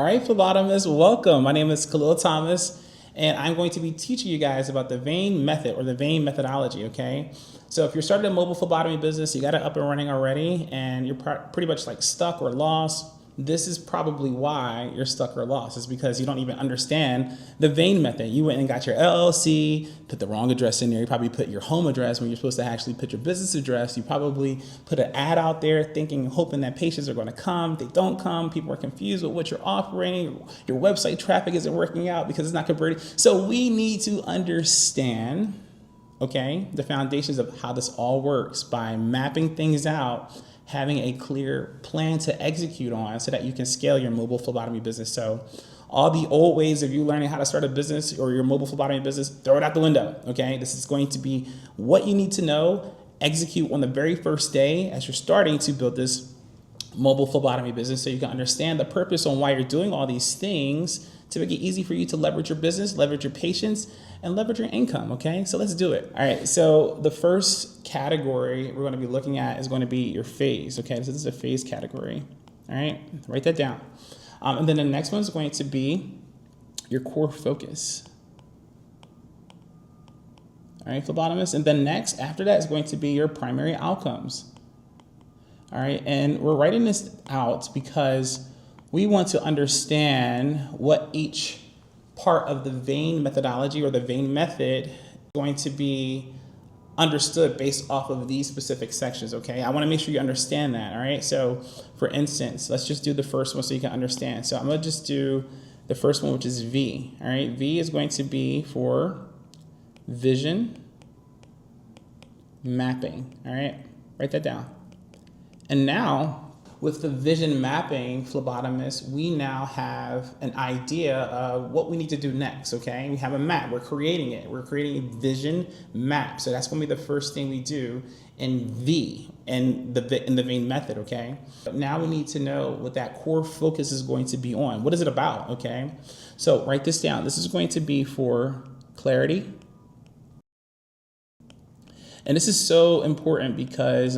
All right, phlebotomists, welcome. My name is Khalil Thomas, and I'm going to be teaching you guys about the vein method or the vein methodology, okay? So if you're starting a mobile phlebotomy business, you got it up and running already, and you're pretty much like stuck or lost, this is probably why you're stuck or lost. It's because you don't even understand the vein method. You went and got your LLC, put the wrong address in there. You probably put your home address when you're supposed to actually put your business address. You probably put an ad out there thinking, hoping that patients are going to come. They don't come. People are confused with what you're offering. Your website traffic isn't working out because it's not converting. So we need to understand, okay, the foundations of how this all works by mapping things out, having a clear plan to execute on so that you can scale your mobile phlebotomy business. So all the old ways of you learning how to start a business or your mobile phlebotomy business, throw it out the window, okay? This is going to be what you need to know, execute on the very first day as you're starting to build this mobile phlebotomy business, so you can understand the purpose on why you're doing all these things to make it easy for you to leverage your business, leverage your patients, and leverage your income, okay? So let's do it. All right, so the first category we're gonna be looking at is going to be your phase, okay? So this is a phase category, all right? Write that down. And then the next one is going to be your core focus. All right, phlebotomist. And then next, after that, is going to be your primary outcomes. All right, and we're writing this out because we want to understand what each part of the vein methodology or the vein method is going to be understood based off of these specific sections, okay? I want to make sure you understand that, all right? So for instance, let's just do the first one so you can understand. So I'm going to just do the first one, which is V, all right? V is going to be for vision mapping, all right? Write that down. And now, with the vision mapping phlebotomist, we now have an idea of what we need to do next, okay? We have a map, we're creating it. We're creating a vision map. So that's gonna be the first thing we do in V, in the vein method, okay? But now we need to know what that core focus is going to be on. What is it about, okay? So write this down. This is going to be for clarity. And this is so important because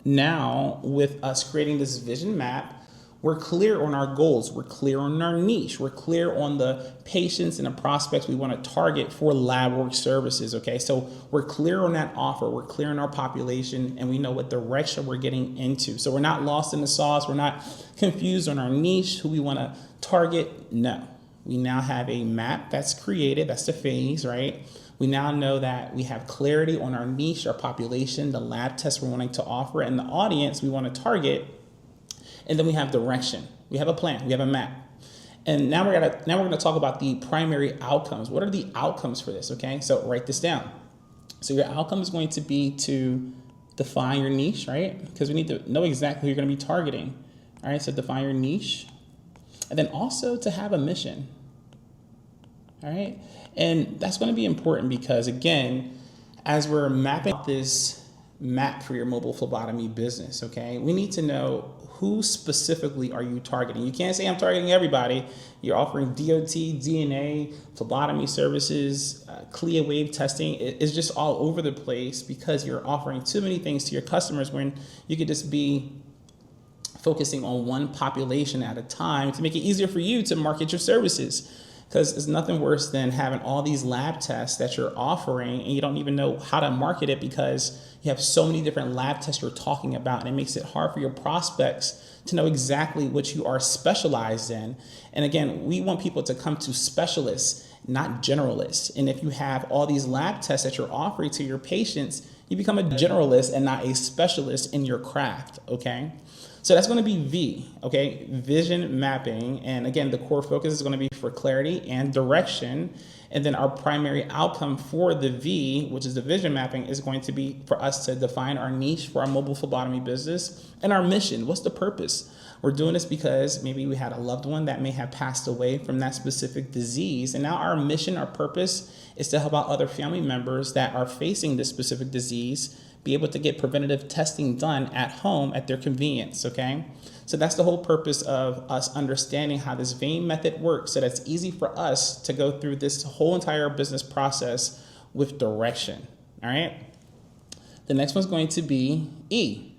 now with us creating this vision map, we're clear on our goals, we're clear on our niche, we're clear on the patients and the prospects we want to target for lab work services, okay? So we're clear on that offer, we're clear on our population, and we know what direction we're getting into. So we're not lost in the sauce, we're not confused on our niche, who we want to target, no. We now have a map that's created, that's the phase, right? We now know that we have clarity on our niche, our population, the lab tests we're wanting to offer, and the audience we want to target. And then we have direction. We have a plan. We have a map. And now we're going to talk about the primary outcomes. What are the outcomes for this? Okay, so write this down. So your outcome is going to be to define your niche, right? Because we need to know exactly who you're going to be targeting. All right, so define your niche, and then also to have a mission. All right, and that's going to be important because, again, as we're mapping out this map for your mobile phlebotomy business, okay, we need to know who specifically are you targeting. You can't say I'm targeting everybody. You're offering DOT, DNA, phlebotomy services, CLIA wave testing. It's just all over the place because you're offering too many things to your customers when you could just be focusing on one population at a time to make it easier for you to market your services. Because it's nothing worse than having all these lab tests that you're offering and you don't even know how to market it because you have so many different lab tests you're talking about, and it makes it hard for your prospects to know exactly what you are specialized in. And again, we want people to come to specialists, not generalists. And if you have all these lab tests that you're offering to your patients, you become a generalist and not a specialist in your craft, okay? So that's going to be V, okay? Vision mapping. And again, the core focus is going to be for clarity and direction. And then our primary outcome for the V, which is the vision mapping, is going to be for us to define our niche for our mobile phlebotomy business and our mission. What's the purpose? We're doing this because maybe we had a loved one that may have passed away from that specific disease. And now our mission, our purpose is to help out other family members that are facing this specific disease be able to get preventative testing done at home at their convenience, okay? So that's the whole purpose of us understanding how this vein method works so that's easy for us to go through this whole entire business process with direction, all right? The next one's going to be E.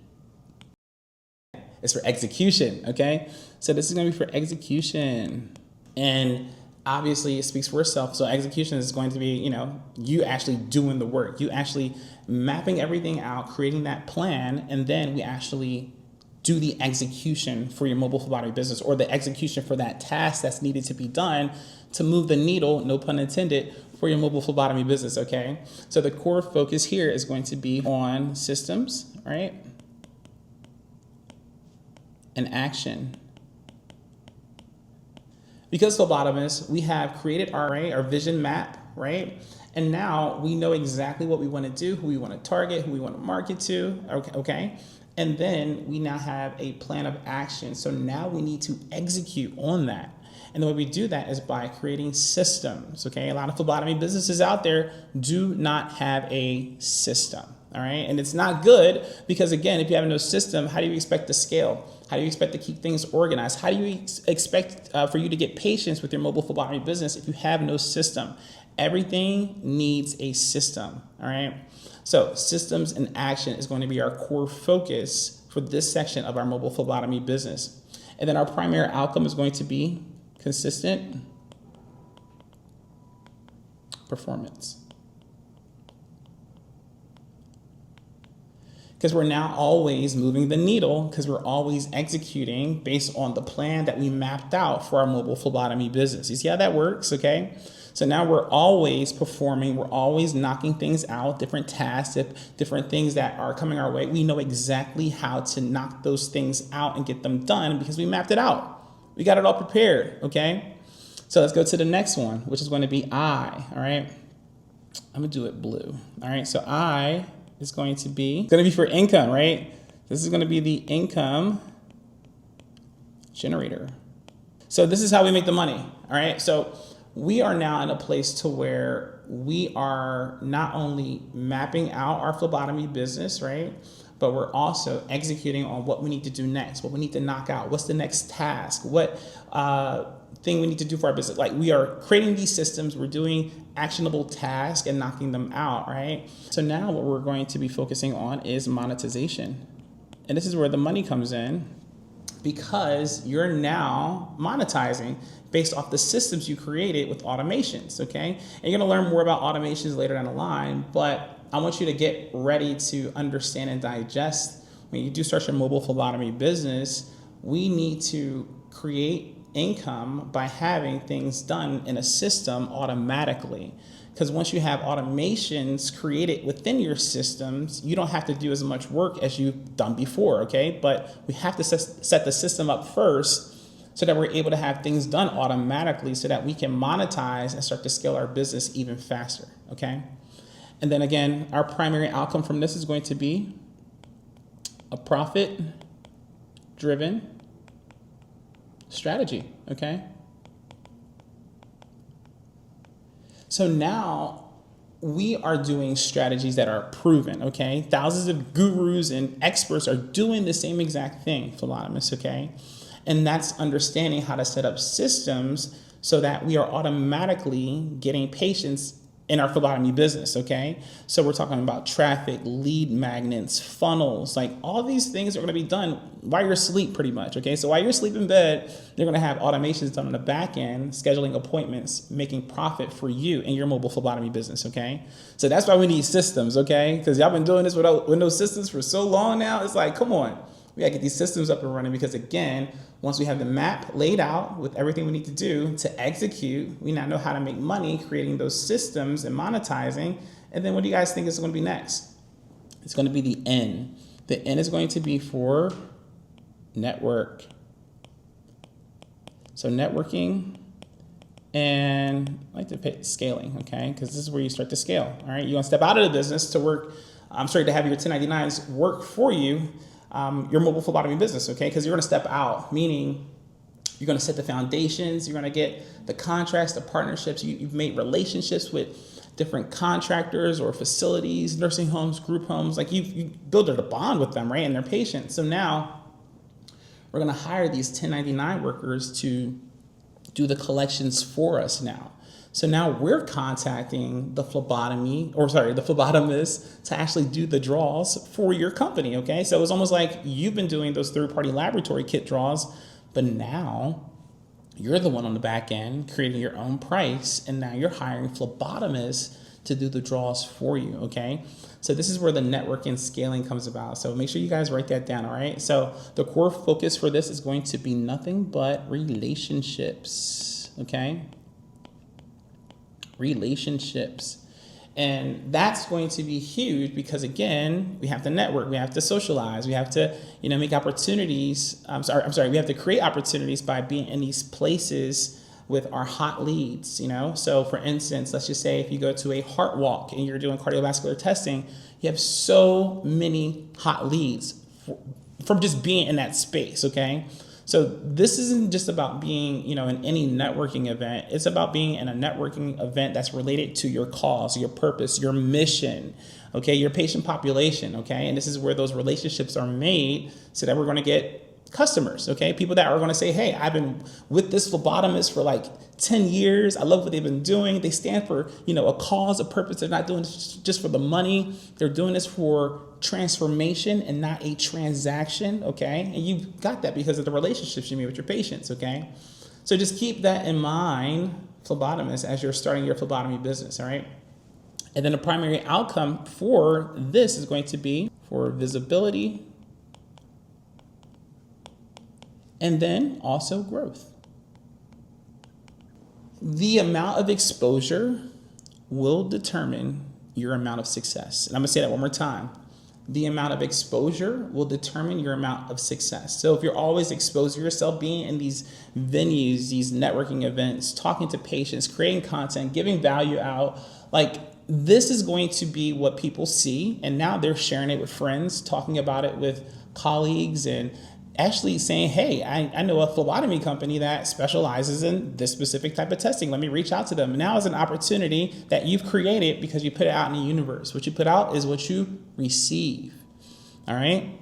It's for execution, okay? So this is gonna be for execution. And obviously it speaks for itself. So execution is going to be, you actually doing the work, you actually mapping everything out, creating that plan, and then we actually do the execution for your mobile phlebotomy business, or the execution for that task that's needed to be done to move the needle, no pun intended, for your mobile phlebotomy business, okay? So the core focus here is going to be on systems, right? And action. Because phlebotomists, we have created our vision map, right? And now we know exactly what we want to do, who we want to target, who we want to market to, okay? And then we now have a plan of action. So now we need to execute on that. And the way we do that is by creating systems, okay? A lot of phlebotomy businesses out there do not have a system, all right? And it's not good because, again, if you have no system, how do you expect to scale? How do you expect to keep things organized? How do you expect for you to get patients with your mobile phlebotomy business if you have no system? Everything needs a system, all right? So systems and action is going to be our core focus for this section of our mobile phlebotomy business. And then our primary outcome is going to be consistent performance. Because we're now always moving the needle, because we're always executing based on the plan that we mapped out for our mobile phlebotomy business. You see how that works, okay? So now we're always performing, we're always knocking things out, different tasks, different things that are coming our way. We know exactly how to knock those things out and get them done because we mapped it out. We got it all prepared, okay? So let's go to the next one, which is going to be I, all right? I'm gonna do it blue, all right? So I is going to be for income, right? This is gonna be the income generator. So this is how we make the money, all right? So we are now in a place to where we are not only mapping out our phlebotomy business, right? But we're also executing on what we need to do next, what we need to knock out, what's the next task, what thing we need to do for our business. Like, we are creating these systems, we're doing actionable tasks and knocking them out, right? So now what we're going to be focusing on is monetization. And this is where the money comes in, because you're now monetizing based off the systems you created with automations, okay? And you're gonna learn more about automations later down the line, but I want you to get ready to understand and digest. When you do start your mobile phlebotomy business, we need to create income by having things done in a system automatically. Because once you have automations created within your systems, you don't have to do as much work as you've done before, okay? But we have to set the system up first so that we're able to have things done automatically so that we can monetize and start to scale our business even faster, okay? And then again, our primary outcome from this is going to be a profit-driven strategy, okay? So now we are doing strategies that are proven, okay? Thousands of gurus and experts are doing the same exact thing, phlebotomists, okay? And that's understanding how to set up systems so that we are automatically getting patients in our phlebotomy business, okay? So we're talking about traffic, lead magnets, funnels, like all these things are gonna be done while you're asleep pretty much, okay? So while you're asleep in bed, you're gonna have automations done on the back end, scheduling appointments, making profit for you in your mobile phlebotomy business, okay? So that's why we need systems, okay? Because y'all been doing this without Windows systems for so long now, it's like, come on. We gotta get these systems up and running because, again, once we have the map laid out with everything we need to do to execute, we now know how to make money creating those systems and monetizing. And then what do you guys think is going to be next? It's going to be the N. The N is going to be for network. So networking, and I like to pick scaling, okay? Because this is where you start to scale, all right? You're going to step out of the business to work, to have your 1099s work for you, your mobile phlebotomy business, okay? Because you're going to step out, meaning you're going to set the foundations, you're going to get the contracts, the partnerships, you've made relationships with different contractors or facilities, nursing homes, group homes, like you build a bond with them, right? And their patients. So now we're going to hire these 1099 workers to do the collections for us now. So now we're contacting the phlebotomist to actually do the draws for your company, okay? So it's almost like you've been doing those third-party laboratory kit draws, but now you're the one on the back end creating your own price, and now you're hiring phlebotomists to do the draws for you, okay? So this is where the network and scaling comes about. So make sure you guys write that down, all right? So the core focus for this is going to be nothing but relationships, okay? Relationships. And that's going to be huge because, again, we have to network, we have to socialize, we have to, make opportunities. We have to create opportunities by being in these places with our hot leads, So for instance, let's just say if you go to a heart walk and you're doing cardiovascular testing, you have so many hot leads from just being in that space, okay? So this isn't just about being, in any networking event. It's about being in a networking event that's related to your cause, your purpose, your mission, okay, your patient population, okay? And this is where those relationships are made so that we're going to get customers, okay? People that are going to say, hey, I've been with this phlebotomist for like 10 years. I love what they've been doing. They stand for, a cause, a purpose. They're not doing this just for the money. They're doing this for transformation and not a transaction, okay? And you've got that because of the relationships you made with your patients, okay? So just keep that in mind, phlebotomist, as you're starting your phlebotomy business, all right? And then the primary outcome for this is going to be for visibility, and then also growth. The amount of exposure will determine your amount of success. And I'm gonna say that one more time. The amount of exposure will determine your amount of success. So if you're always exposing yourself, being in these venues, these networking events, talking to patients, creating content, giving value out, this is going to be what people see. And now they're sharing it with friends, talking about it with colleagues, and actually saying, hey, I know a phlebotomy company that specializes in this specific type of testing. Let me reach out to them. Now is an opportunity that you've created because you put it out in the universe. What you put out is what you receive. All right?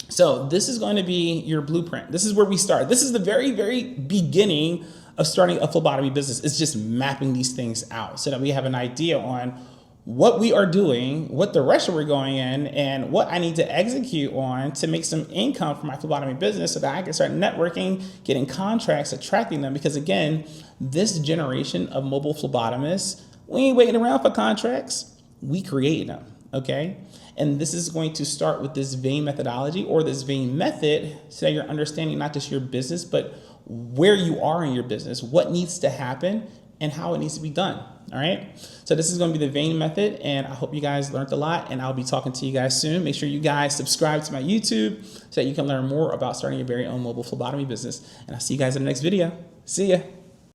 So this is going to be your blueprint. This is where we start. This is the very, very beginning of starting a phlebotomy business. It's just mapping these things out so that we have an idea on what we are doing, what direction we're going in, and what I need to execute on to make some income for my phlebotomy business so that I can start networking, getting contracts, attracting them. Because again, this generation of mobile phlebotomists, we ain't waiting around for contracts. We create them, okay? And this is going to start with this vein methodology or this vein method so that you're understanding not just your business, but where you are in your business, what needs to happen, and how it needs to be done. All right. So this is going to be the vein method, and I hope you guys learned a lot, and I'll be talking to you guys soon. Make sure you guys subscribe to my YouTube so that you can learn more about starting your very own mobile phlebotomy business. And I'll see you guys in the next video. See ya.